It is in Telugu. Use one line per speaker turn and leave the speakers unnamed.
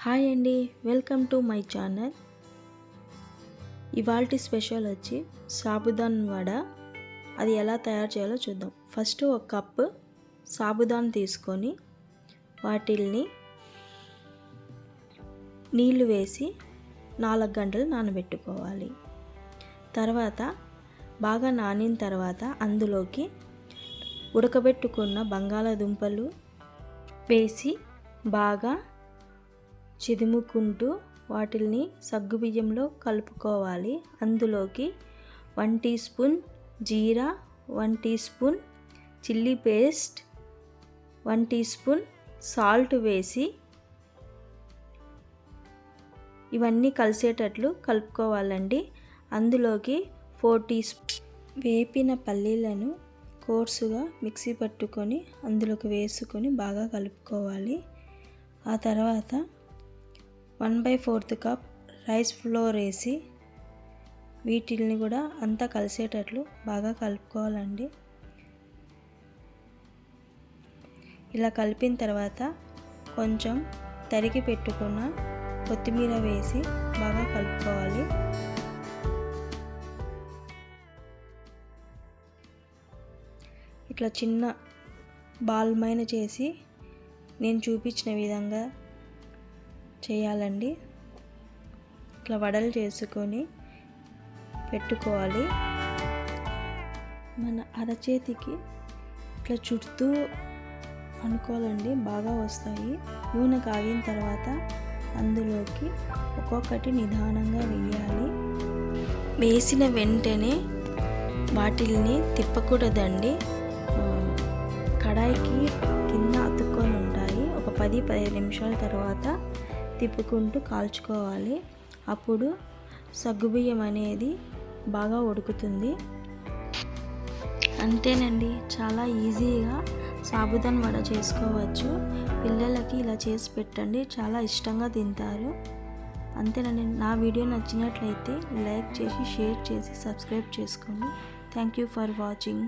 హాయ్ అండి, వెల్కమ్ టు మై ఛానల్. ఇవాల్టి స్పెషల్ వచ్చి సాబుదాన్ వడ. అది ఎలా తయారు చేయాలో చూద్దాం. ఫస్ట్ ఒక కప్పు సాబుదాన్ తీసుకొని వాటిల్ని నీళ్లు వేసి 4 గంటలు నానబెట్టుకోవాలి. తర్వాత బాగా నానిన తర్వాత అందులోకి ఉడకబెట్టుకున్న బంగాళాదుంపలు వేసి బాగా చిదుముకుంటూ వాటిల్ని సగ్గుబియ్యంలో కలుపుకోవాలి. అందులోకి 1 టీ స్పూన్ జీరా, 1 teaspoon chilli paste, 1 teaspoon salt వేసి ఇవన్నీ కలిసేటట్లు కలుపుకోవాలండి. అందులోకి 4 టీ స్పూన్ వేపిన పల్లీలను కోర్సుగా మిక్సీ పట్టుకొని అందులోకి వేసుకొని బాగా కలుపుకోవాలి. ఆ తర్వాత 1/4 కప్ రైస్ ఫ్లోర్ వేసి వీటిని కూడా అంతా కలిసేటట్లు బాగా కలుపుకోవాలండి. ఇలా కలిపిన తర్వాత కొంచెం తరిగి పెట్టుకున్న కొత్తిమీర వేసి బాగా కలుపుకోవాలి. ఇట్లా చిన్న బాల్మైన చేసి నేను చూపించిన విధంగా చేయాలండి. ఇట్లా వడలు చేసుకొని పెట్టుకోవాలి. మన అరచేతికి ఇట్లా చుట్టూ అనుకోవాలండి, బాగా వస్తాయి. నూనె కాగిన తర్వాత అందులోకి ఒక్కొక్కటి నిదానంగా వేయాలి. వేసిన వెంటనే వాటిల్ని తిప్పకూడదండి. కడాయికి కింద అతుక్కొని ఉంటాయి. ఒక 10-15 నిమిషాల తర్వాత తిప్పుకుంటూ కాల్చుకోవాలి. అప్పుడు సగ్గుబియ్యం అనేది బాగా ఉడుకుతుంది. అంతేనండి, చాలా ఈజీగా సాబుదాన్ వడ చేసుకోవచ్చు. పిల్లలకి ఇలా చేసి పెట్టండి, చాలా ఇష్టంగా తింటారు. అంతేనండి. నా వీడియో నచ్చినట్లయితే లైక్ చేసి, షేర్ చేసి, సబ్స్క్రైబ్ చేసుకోండి. Thank you for watching.